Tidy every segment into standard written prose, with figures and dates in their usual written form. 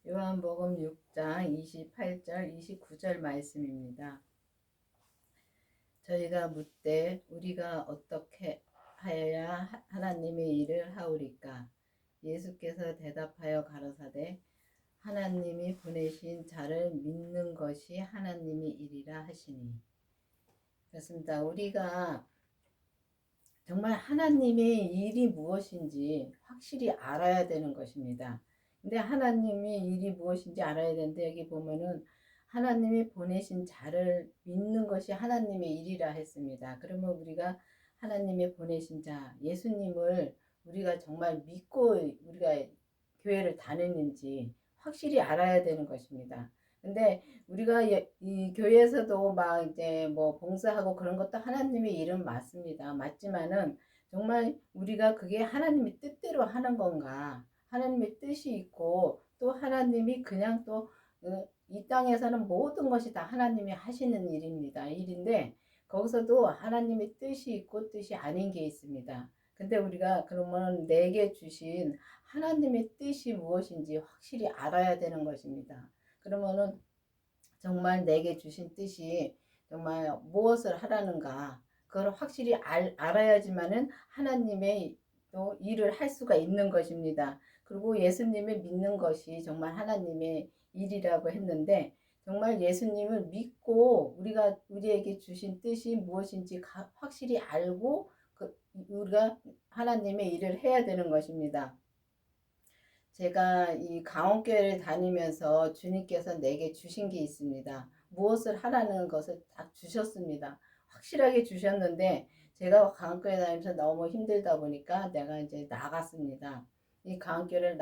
요한복음 6장 28절 29절 말씀입니다. 저희가 묻되 우리가 어떻게 하여야 하나님의 일을 하오리까? 예수께서 대답하여 가로사대 하나님이 보내신 자를 믿는 것이 하나님의 일이라 하시니. 그렇습니다. 우리가 정말 하나님의 일이 무엇인지 확실히 알아야 되는 것입니다. 근데 하나님의 일이 무엇인지 알아야 되는데 여기 보면은 하나님이 보내신 자를 믿는 것이 하나님의 일이라 했습니다. 그러면 우리가 하나님이 보내신 자 예수님을 우리가 정말 믿고 우리가 교회를 다니는지 확실히 알아야 되는 것입니다. 근데 우리가 이 교회에서도 막 이제 뭐 봉사하고 그런 것도 하나님의 일은 맞습니다. 맞지만은 정말 우리가 그게 하나님의 뜻대로 하는 건가? 하나님의 뜻이 있고 또 하나님이 그냥 또 이 땅에서는 모든 것이 다 하나님이 하시는 일입니다. 일인데 거기서도 하나님의 뜻이 있고 뜻이 아닌 게 있습니다. 근데 우리가 그러면 내게 주신 하나님의 뜻이 무엇인지 확실히 알아야 되는 것입니다. 그러면은 정말 내게 주신 뜻이 정말 무엇을 하라는가 그걸 확실히 알아야지만은 하나님의 또 일을 할 수가 있는 것입니다. 그리고 예수님을 믿는 것이 정말 하나님의 일이라고 했는데 정말 예수님을 믿고 우리가 우리에게 주신 뜻이 무엇인지 확실히 알고 우리가 하나님의 일을 해야 되는 것입니다. 제가 이 강원교회를 다니면서 주님께서 내게 주신 게 있습니다. 무엇을 하라는 것을 딱 주셨습니다. 확실하게 주셨는데 제가 강원교회 다니면서 너무 힘들다 보니까 내가 이제 나갔습니다. 이 강원교회를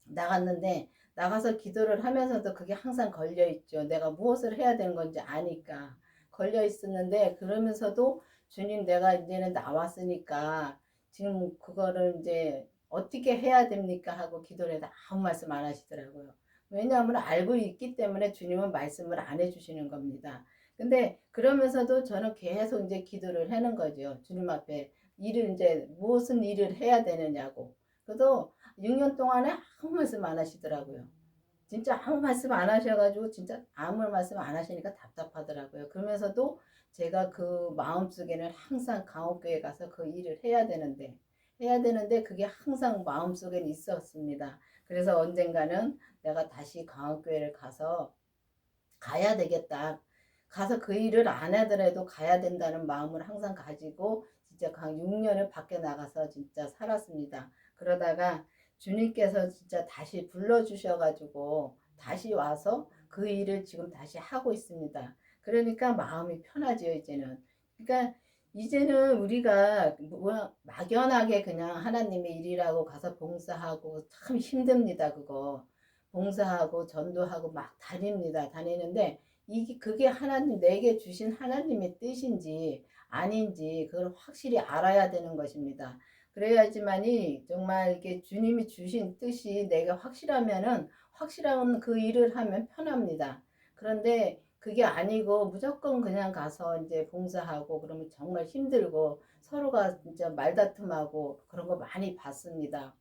나갔는데 나가서 기도를 하면서도 그게 항상 걸려 있죠. 내가 무엇을 해야 되는 건지 아니까 걸려 있었는데 그러면서도 주님 내가 이제는 나왔으니까 지금 그거를 이제 어떻게 해야 됩니까 하고 기도를 해도 아무 말씀 안 하시더라고요. 왜냐하면 알고 있기 때문에 주님은 말씀을 안 해주시는 겁니다. 근데 그러면서도 저는 계속 이제 기도를 하는 거죠. 주님 앞에 일을 이제 무슨 일을 해야 되느냐고. 그래도 6년 동안에 아무 말씀 안 하시더라고요. 진짜 아무 말씀 안 하셔가지고 진짜 아무 말씀 안 하시니까 답답하더라고요. 그러면서도 제가 그 마음속에는 항상 강옥교회 가서 그 일을 해야 되는데 그게 항상 마음속에 있었습니다. 그래서 언젠가는 내가 다시 강옥교회를 가야 되겠다. 가서 그 일을 안 하더라도 가야 된다는 마음을 항상 가지고 진짜 강 6년을 밖에 나가서 진짜 살았습니다. 그러다가 주님께서 진짜 다시 불러주셔가지고 다시 와서 그 일을 지금 다시 하고 있습니다. 그러니까 마음이 편하죠, 이제는. 그러니까 이제는 우리가 뭐 막연하게 그냥 하나님의 일이라고 가서 봉사하고 참 힘듭니다, 그거. 봉사하고 전도하고 막 다니는데 이게 그게 하나님 내게 주신 하나님의 뜻인지 아닌지 그걸 확실히 알아야 되는 것입니다. 그래야지만이 정말 이게 주님이 주신 뜻이 내가 확실하면은 확실한 그 일을 하면 편합니다. 그런데 그게 아니고 무조건 그냥 가서 이제 봉사하고 그러면 정말 힘들고 서로가 진짜 말다툼하고 그런 거 많이 봤습니다.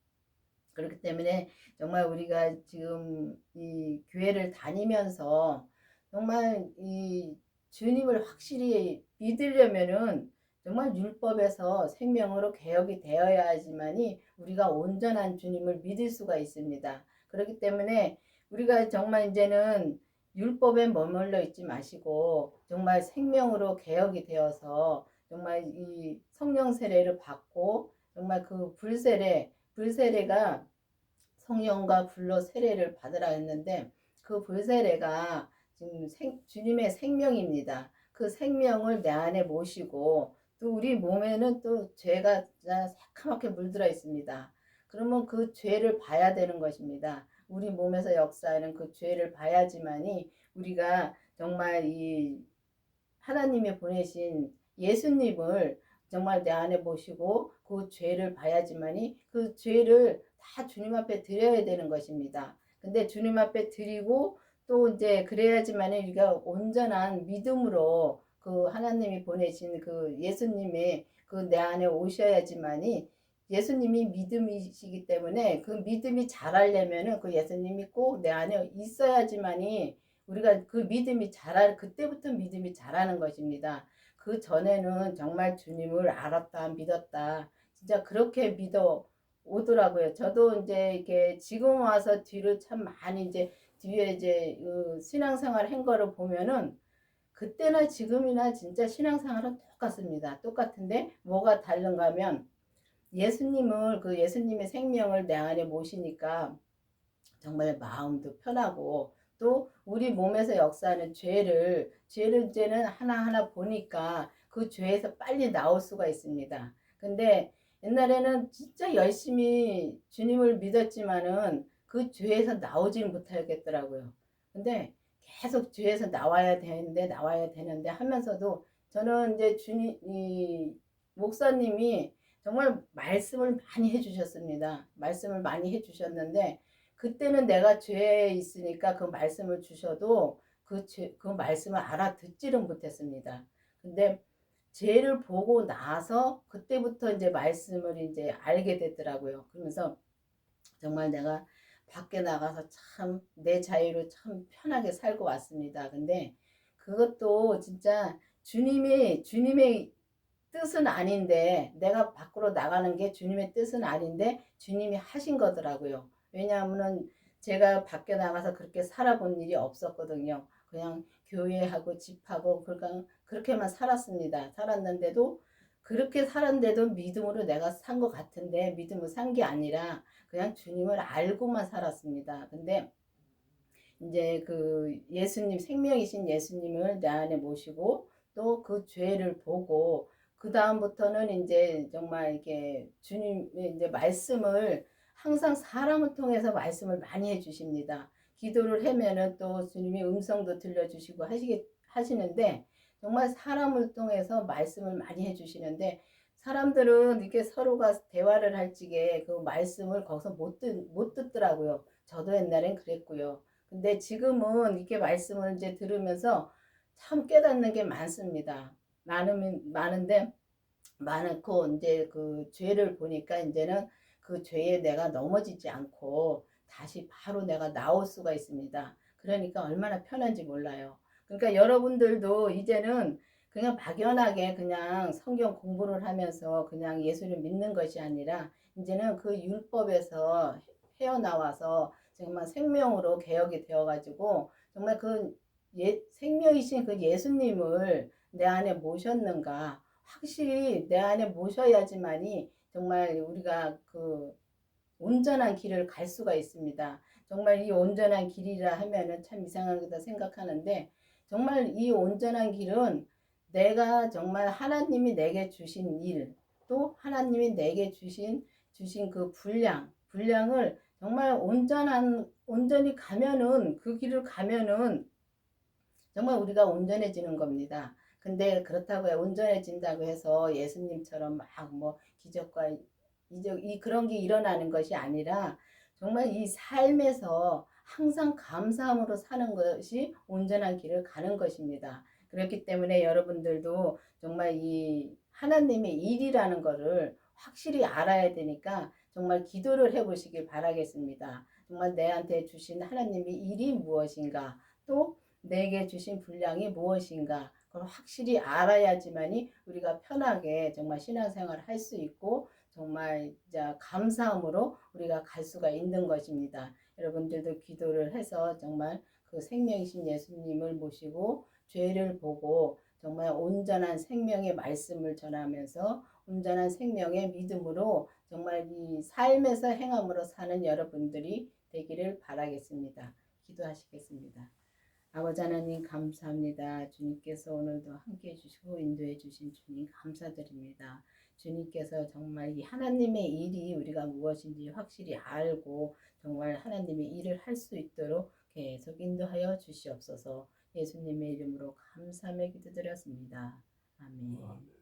그렇기 때문에 정말 우리가 지금 이 교회를 다니면서 정말 이 주님을 확실히 믿으려면은 정말 율법에서 생명으로 개혁이 되어야지만이 우리가 온전한 주님을 믿을 수가 있습니다. 그렇기 때문에 우리가 정말 이제는 율법에 머물러 있지 마시고 정말 생명으로 개혁이 되어서 정말 이 성령 세례를 받고 정말 그 불세례가 성령과 불로 세례를 받으라 했는데 그 불세례가 지금 주님의 생명입니다. 그 생명을 내 안에 모시고 또 우리 몸에는 또 죄가 새카맣게 물들어 있습니다. 그러면 그 죄를 봐야 되는 것입니다. 우리 몸에서 역사하는 그 죄를 봐야지만이 우리가 정말 이 하나님이 보내신 예수님을 정말 내 안에 모시고 그 죄를 봐야지만이 그 죄를 다 주님 앞에 드려야 되는 것입니다. 근데 주님 앞에 드리고 또 이제 그래야지만 우리가 온전한 믿음으로 그 하나님이 보내신 그 예수님의 그 내 안에 오셔야지만이 예수님이 믿음이시기 때문에 그 믿음이 자라려면은 그 예수님이 꼭 내 안에 있어야지만이 우리가 그 믿음이 그때부터 믿음이 자라는 것입니다. 그 전에는 정말 주님을 알았다, 믿었다. 진짜 그렇게 믿어 오더라고요. 저도 이제 이렇게 지금 와서 뒤를 참 많이 이제 뒤에 이제 신앙생활 한 거를 보면은 그때나 지금이나 진짜 신앙생활은 똑같습니다. 똑같은데 뭐가 다른가 하면 예수님의 생명을 내 안에 모시니까 정말 마음도 편하고 또 우리 몸에서 역사하는 죄를 이제는 하나하나 보니까 그 죄에서 빨리 나올 수가 있습니다. 근데 옛날에는 진짜 열심히 주님을 믿었지만은 그 죄에서 나오지는 못하겠더라고요. 근데 계속 죄에서 나와야 되는데 하면서도 저는 이제 이 목사님이 정말 말씀을 많이 해주셨습니다. 말씀을 많이 해주셨는데 그때는 내가 죄에 있으니까 그 말씀을 주셔도 그 말씀을 알아듣지를 못했습니다. 근데 죄를 보고 나서 그때부터 이제 말씀을 이제 알게 됐더라고요. 그러면서 정말 내가 밖에 나가서 참 내 자유로 참 편하게 살고 왔습니다. 근데 그것도 진짜 주님의 뜻은 아닌데 내가 밖으로 나가는 게 주님의 뜻은 아닌데 주님이 하신 거더라고요. 왜냐하면은 제가 밖에 나가서 그렇게 살아본 일이 없었거든요. 그냥 교회하고 집하고 그렇게만 살았습니다. 살았는데도 그렇게 살았는데도 믿음으로 내가 산 것 같은데 믿음을 산 게 아니라 그냥 주님을 알고만 살았습니다. 근데 이제 그 생명이신 예수님을 내 안에 모시고 또 그 죄를 보고 그 다음부터는 이제 정말 이렇게 주님의 이제 말씀을 항상 사람을 통해서 말씀을 많이 해주십니다. 기도를 하면은 또 주님의 음성도 들려주시고 하시는데 정말 사람을 통해서 말씀을 많이 해주시는데 사람들은 이렇게 서로가 대화를 할 적에 그 말씀을 거기서 못 듣더라고요. 저도 옛날엔 그랬고요. 근데 지금은 이렇게 말씀을 이제 들으면서 참 깨닫는 게 많습니다. 많은데 많고 이제 그 죄를 보니까 이제는 그 죄에 내가 넘어지지 않고 다시 바로 내가 나올 수가 있습니다. 그러니까 얼마나 편한지 몰라요. 그러니까 여러분들도 이제는 그냥 막연하게 그냥 성경 공부를 하면서 그냥 예수를 믿는 것이 아니라 이제는 그 율법에서 헤어나와서 정말 생명으로 개혁이 되어가지고 정말 생명이신 그 예수님을 내 안에 모셨는가 확실히 내 안에 모셔야지만이 정말 우리가 그 온전한 길을 갈 수가 있습니다. 정말 이 온전한 길이라 하면은 참 이상하다 생각하는데 정말 이 온전한 길은 내가 정말 하나님이 내게 주신 일, 또 하나님이 내게 주신 그 분량을 정말 온전히 가면은 그 길을 가면은 정말 우리가 온전해지는 겁니다. 근데 그렇다고 온전해진다고 해서 예수님처럼 막 뭐 기적과 그런 게 일어나는 것이 아니라 정말 이 삶에서 항상 감사함으로 사는 것이 온전한 길을 가는 것입니다. 그렇기 때문에 여러분들도 정말 이 하나님의 일이라는 것을 확실히 알아야 되니까 정말 기도를 해보시길 바라겠습니다. 정말 내한테 주신 하나님의 일이 무엇인가 또 내게 주신 분량이 무엇인가 그걸 확실히 알아야지만이 우리가 편하게 정말 신앙생활을 할 수 있고 정말 이제 감사함으로 우리가 갈 수가 있는 것입니다. 여러분들도 기도를 해서 정말 그 생명이신 예수님을 모시고 죄를 보고 정말 온전한 생명의 말씀을 전하면서 온전한 생명의 믿음으로 정말 이 삶에서 행함으로 사는 여러분들이 되기를 바라겠습니다. 기도하시겠습니다. 아버지 하나님 감사합니다. 주님께서 오늘도 함께해 주시고 인도해 주신 주님 감사드립니다. 주님께서 정말 이 하나님의 일이 우리가 무엇인지 확실히 알고 정말 하나님의 일을 할 수 있도록 계속 인도하여 주시옵소서. 예수님의 이름으로 감사하며 기도드렸습니다. 아멘.